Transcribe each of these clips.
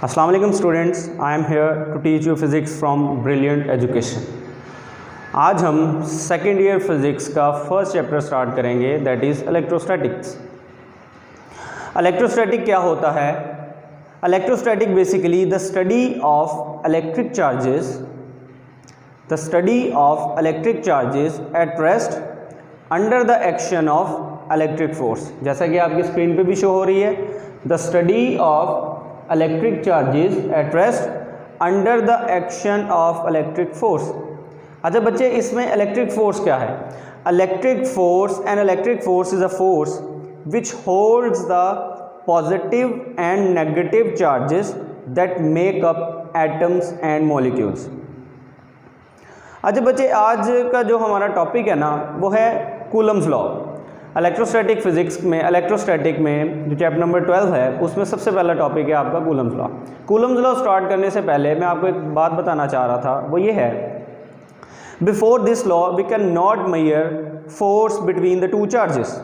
अस्सलाम वालेकुम students, I am here to teach you physics from Brilliant Education. आज हम सेकेंड ईयर फिज़िक्स का फर्स्ट चैप्टर स्टार्ट करेंगे, दैट इज़ इलेक्ट्रोस्टैटिक्स। इलेक्ट्रोस्टैटिक क्या होता है? Electrostatic basically the study of electric charges, at rest under the action of electric force. जैसा कि आपकी स्क्रीन पे भी शो हो रही है, the study of electric charges at rest under the action of electric force. अच्छा बच्चे, इसमें इलेक्ट्रिक फोर्स क्या है? Electric force is a force which holds the positive and negative charges that make up atoms and molecules. अच्छा बच्चे, आज का जो हमारा टॉपिक है ना, वो है कूलम्स लॉ। इलेक्ट्रोस्टैटिक फिजिक्स में, इलेक्ट्रोस्टैटिक में जो चैप्टर नंबर 12 है, उसमें सबसे पहला टॉपिक है आपका Coulomb's law. Coulomb's law start करने से पहले मैं आपको एक बात बताना चाह रहा था, वो ये है, before this law we can not measure force between the two charges,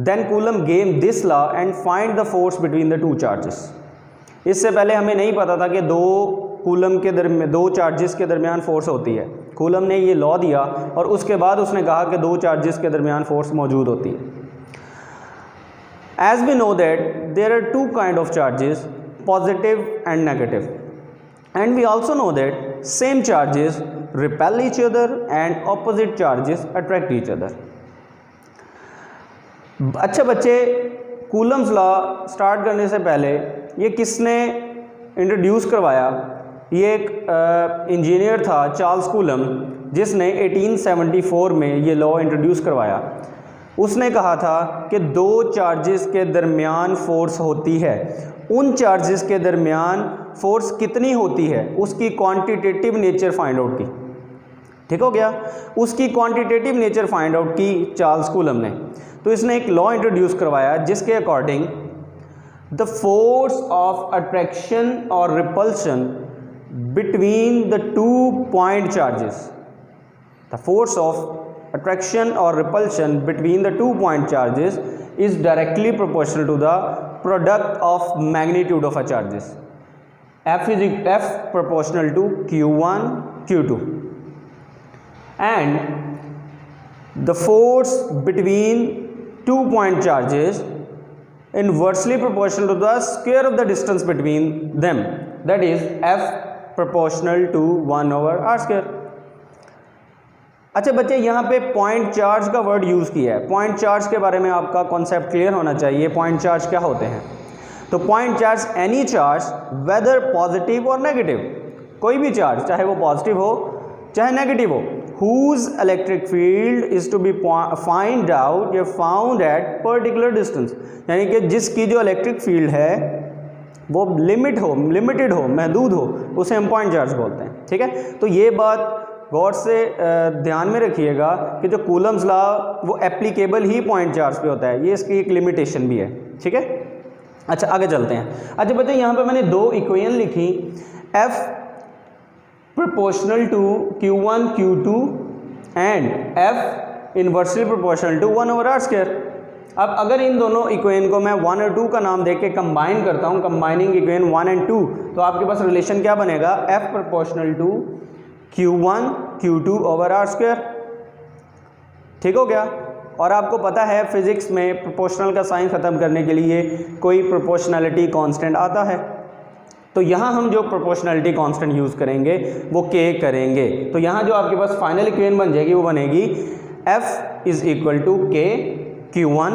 then Coulomb gave this law and find the force between the two charges. इससे पहले हमें नहीं पता था कि दो चार्जेस के दरमियान फोर्स होती है। कूलम ने ये लॉ दिया और उसके बाद उसने कहा कि दो चार्जेस के दरमियान फोर्स मौजूद होती है। As we know that there are two kind of charges, positive and negative, and we also know that same charges repel each other and opposite charges attract each other. अच्छा बच्चे, Coulomb's law start करने से पहले ये किसने introduce करवाया? ये एक इंजीनियर था, चार्ल्स कूलम, जिसने 1874 में ये लॉ इंट्रोड्यूस करवाया। उसने कहा था कि दो चार्जेस के दरमियान फोर्स होती है, उन चार्जेस के दरमियान फोर्स कितनी होती है उसकी क्वांटिटेटिव नेचर फाइंड आउट की। ठीक हो गया? उसकी क्वांटिटेटिव नेचर फाइंड आउट की चार्ल्स कूलम ने। तो इसने एक लॉ इंट्रोड्यूस करवाया जिसके according the force of attraction और repulsion between the two point charges, the force of attraction or repulsion between the 2 point charges is directly proportional to the product of magnitude of a charges. F proportional to q1 q2, and the force between 2 point charges inversely proportional to the square of the distance between them, that is F proportional to 1/r²। अच्छा बच्चे, यहाँ पे point charge का word use किया है। Point charge के बारे में आपका कॉन्सेप्ट क्लियर होना चाहिए। पॉइंट चार्ज क्या होते हैं? तो point charge any charge whether positive और नेगेटिव, कोई भी चार्ज, चाहे वो पॉजिटिव हो चाहे नेगेटिव हो, whose electric field is to be find out या फाउंड एट पर्टिकुलर डिस्टेंस, यानी कि जिसकी जो इलेक्ट्रिक फील्ड है वो लिमिटेड हो, महदूद हो, उसे हम पॉइंट चार्ज बोलते हैं। ठीक है? तो ये बात गौर से ध्यान में रखिएगा कि जो कूलम्स लॉ वो एप्लीकेबल ही पॉइंट चार्ज पे होता है, ये इसकी एक लिमिटेशन भी है। ठीक है? अच्छा आगे चलते हैं। अच्छा बच्चे, यहाँ पे मैंने दो इक्वेशन लिखी, F proportional to q1 q2 and F inversely proportional to 1/r²। अब अगर इन दोनों इक्वेशन को मैं 1 और 2 का नाम देके कंबाइन करता हूँ, कंबाइनिंग इक्वेशन 1 और 2, तो आपके पास रिलेशन क्या बनेगा? F proportional to q1 q2/r²। ठीक हो गया? और आपको पता है फिजिक्स में प्रोपोर्शनल का साइन ख़त्म करने के लिए कोई प्रोपोर्शनैलिटी कांस्टेंट आता है, तो यहाँ हम जो प्रोपोर्शनैलिटी कांस्टेंट यूज़ करेंगे वो k करेंगे। तो यहाँ जो आपके पास फाइनल इक्वेशन बन जाएगी वो बनेगी F is equal to k q1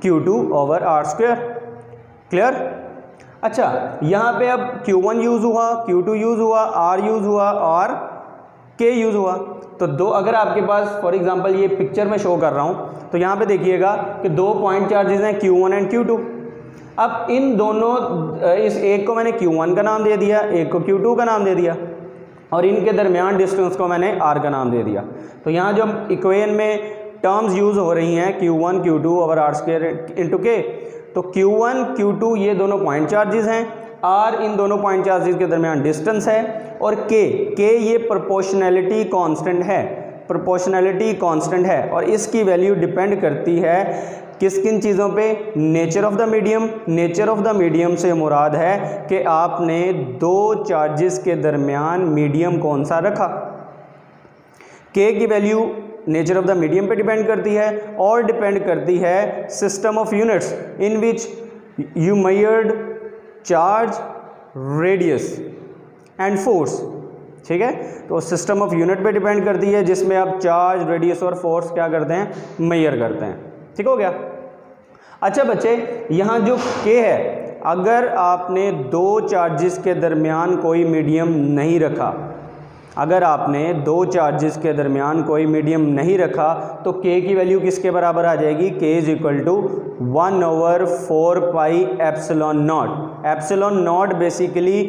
q2/r²। Clear? अच्छा, यहाँ पे अब q1 यूज़ हुआ, q2 यूज़ हुआ, r यूज़ हुआ और k यूज़ हुआ। तो दो, अगर आपके पास फॉर एग्जांपल ये पिक्चर में शो कर रहा हूँ, तो यहाँ पे देखिएगा कि दो पॉइंट चार्जेस हैं q1 एंड q2। अब इन दोनों, इस एक को मैंने q1 का नाम दे दिया, एक को q2 का नाम दे दिया, और इनके दरमियान डिस्टेंस को मैंने r का नाम दे दिया। तो यहाँ जो इक्वेशन में टर्म्स यूज़ हो रही हैं q1 q2/r² इंटू k, तो q1 q2 ये दोनों पॉइंट चार्जेस हैं, r इन दोनों पॉइंट चार्जेस के दरमियान डिस्टेंस है, और k ये प्रोपोर्शनैलिटी कांस्टेंट है, और इसकी वैल्यू डिपेंड करती है किस किन चीज़ों पे? Nature of the medium. Nature of the medium से मुराद है कि आपने दो चार्जेस के दरमियान मीडियम कौन सा रखा। के की value nature of the medium पे डिपेंड करती है और डिपेंड करती है system of units in which you measured charge, radius and force. ठीक है, तो सिस्टम ऑफ यूनिट पे डिपेंड करती है जिसमें आप चार्ज, रेडियस और फोर्स क्या करते हैं? मेजर करते हैं। ठीक हो गया। अच्छा बच्चे, यहाँ जो के है, अगर आपने दो चार्जेस के दरमियान कोई मीडियम नहीं रखा, अगर आपने दो चार्जेस के दरमियान कोई मीडियम नहीं रखा तो के की वैल्यू किसके बराबर आ जाएगी? K is equal to 1/4 pi epsilon naught. Epsilon naught basically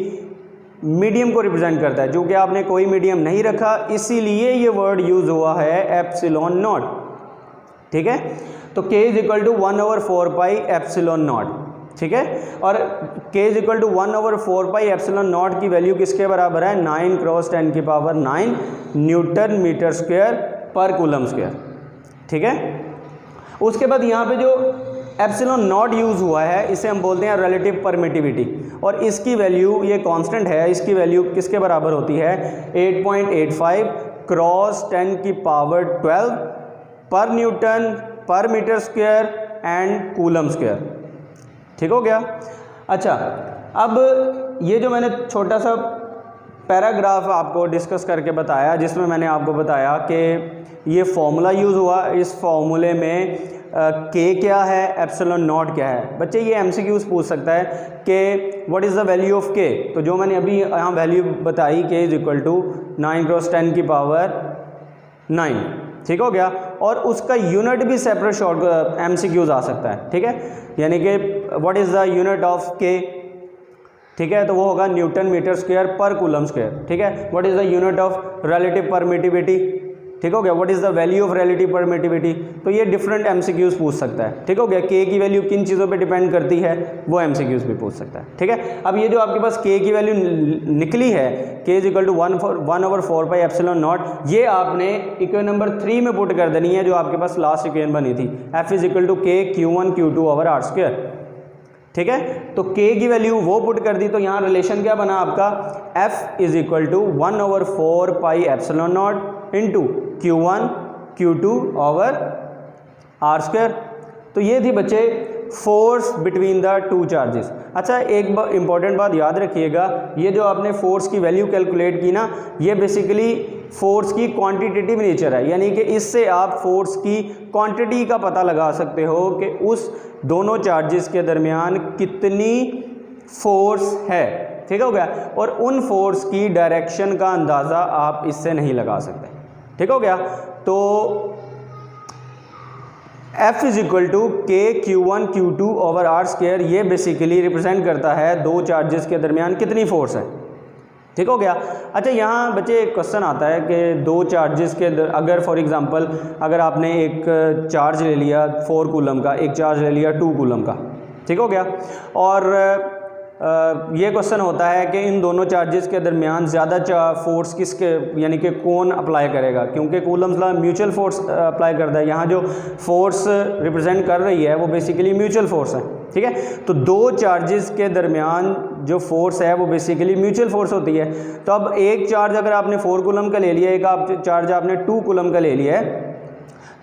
medium को रिप्रेजेंट करता है। चूँकि आपने कोई मीडियम नहीं रखा इसीलिए ये वर्ड यूज हुआ है एप्सिलॉन नॉट। ठीक है, तो K is equal to 1/4 pi epsilon naught. ठीक है, और K is equal to 1/4 pi epsilon naught की वैल्यू किसके बराबर है? 9 क्रॉस 10 की पावर 9 न्यूटन मीटर स्क्वायर पर कूलम स्क्वायर। ठीक है, उसके बाद यहाँ पे जो एप्सिलॉन नॉट यूज़ हुआ है इसे हम बोलते हैं रिलेटिव परमिटिविटी, और इसकी वैल्यू, ये कांस्टेंट है, इसकी वैल्यू किसके बराबर होती है? 8.85 क्रॉस 10 की पावर 12 पर न्यूटन पर metre square and coulomb square. ठीक हो गया। अच्छा, अब ये जो मैंने छोटा सा पैराग्राफ आपको डिस्कस करके बताया जिसमें मैंने आपको बताया कि ये फॉर्मूला यूज़ हुआ, इस फॉर्मूले में के क्या है, एप्सिलॉन नॉट क्या है। बच्चे ये एमसीक्यूज पूछ सकता है कि what is the value of के। तो जो मैंने अभी यहाँ वैल्यू बताई, के इज इक्वल टू 9 क्रॉस 10 की पावर 9। ठीक हो गया, और उसका यूनिट भी सेपरेट शॉर्ट एमसीक्यूज आ सकता है। ठीक है, यानी कि what is the unit of के। ठीक है, तो वो होगा न्यूटन मीटर स्क्वायर पर कूलम स्क्वायर। ठीक है, what is the unit of relative permittivity. ठीक हो गया, what is the value of relative permittivity. तो ये डिफरेंट एमसीक्यूज पूछ सकता है। ठीक हो गया, के की वैल्यू किन चीज़ों पे डिपेंड करती है वो एमसीक्यूज भी पूछ सकता है। ठीक है, अब ये जो आपके पास के की वैल्यू निकली है, K is equal to 1/4 pi epsilon naught, ये आपने इक्वेशन नंबर 3 में पुट कर देनी है जो आपके पास लास्ट इक्वेशन बनी थी, F is equal to K Q1 Q2 over R square. ठीक है, तो के की वैल्यू वो पुट कर दी, तो यहाँ रिलेशन क्या बना आपका? F is equal to 1/4 pi epsilon naught into Q1 Q2 over R square. तो ये थी बच्चे force between the two charges. अच्छा, एक इंपॉर्टेंट बात याद रखिएगा, ये जो आपने फोर्स की वैल्यू कैलकुलेट की ना, ये बेसिकली फोर्स की क्वांटिटेटिव नेचर है, यानी कि इससे आप फोर्स की क्वांटिटी का पता लगा सकते हो कि उस दोनों चार्जेस के दरमियान कितनी फोर्स है। ठीक हो गया, और उन फोर्स की डायरेक्शन का अंदाज़ा आप इससे नहीं लगा सकते। ठीक हो गया, तो F is equal to K Q1 Q2 over R square, ये बेसिकली रिप्रेजेंट करता है दो चार्जेस के दरमियान कितनी फोर्स है। ठीक हो गया। अच्छा, यहाँ बच्चे एक क्वेश्चन आता है कि दो चार्जेस के अगर फॉर एग्जांपल अगर आपने एक चार्ज ले लिया 4 कूलम का, एक चार्ज ले लिया 2 कूलम का। ठीक हो गया, और ये क्वेश्चन होता है कि इन दोनों चार्जेस के दरमियान ज़्यादा फोर्स किसके, यानी कि कौन अप्लाई करेगा, क्योंकि Coulomb's law mutual force apply करता है। यहाँ जो फोर्स रिप्रेजेंट कर रही है वो बेसिकली म्यूचुअल फोर्स है। ठीक है, तो दो चार्जेस के दरमियान जो फोर्स है वो बेसिकली म्यूचुअल फोर्स होती है। तो अब एक चार्ज अगर आपने 4 कूलम का ले लिया, एक चार्ज आपने 2 कूलम का ले लिया है,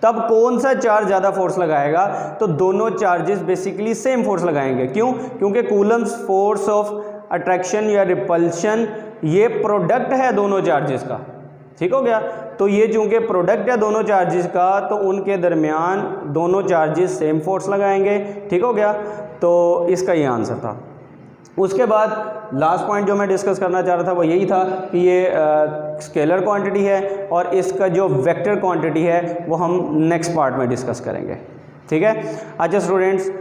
तब कौन सा चार्ज ज़्यादा फोर्स लगाएगा? तो दोनों चार्जेस बेसिकली सेम फोर्स लगाएंगे। क्यों? क्योंकि कूलम्स फोर्स ऑफ अट्रैक्शन या रिपल्शन ये प्रोडक्ट है दोनों चार्जेस का। ठीक हो गया, तो ये चूंकि प्रोडक्ट है दोनों चार्जेस का, तो उनके दरमियान दोनों चार्जेस सेम फोर्स लगाएंगे। ठीक हो गया, तो इसका ये आंसर था। उसके बाद लास्ट पॉइंट जो मैं डिस्कस करना चाह रहा था वो यही था कि ये स्केलर क्वांटिटी है और इसका जो वेक्टर क्वांटिटी है वो हम नेक्स्ट पार्ट में डिस्कस करेंगे। ठीक है, अच्छा स्टूडेंट्स,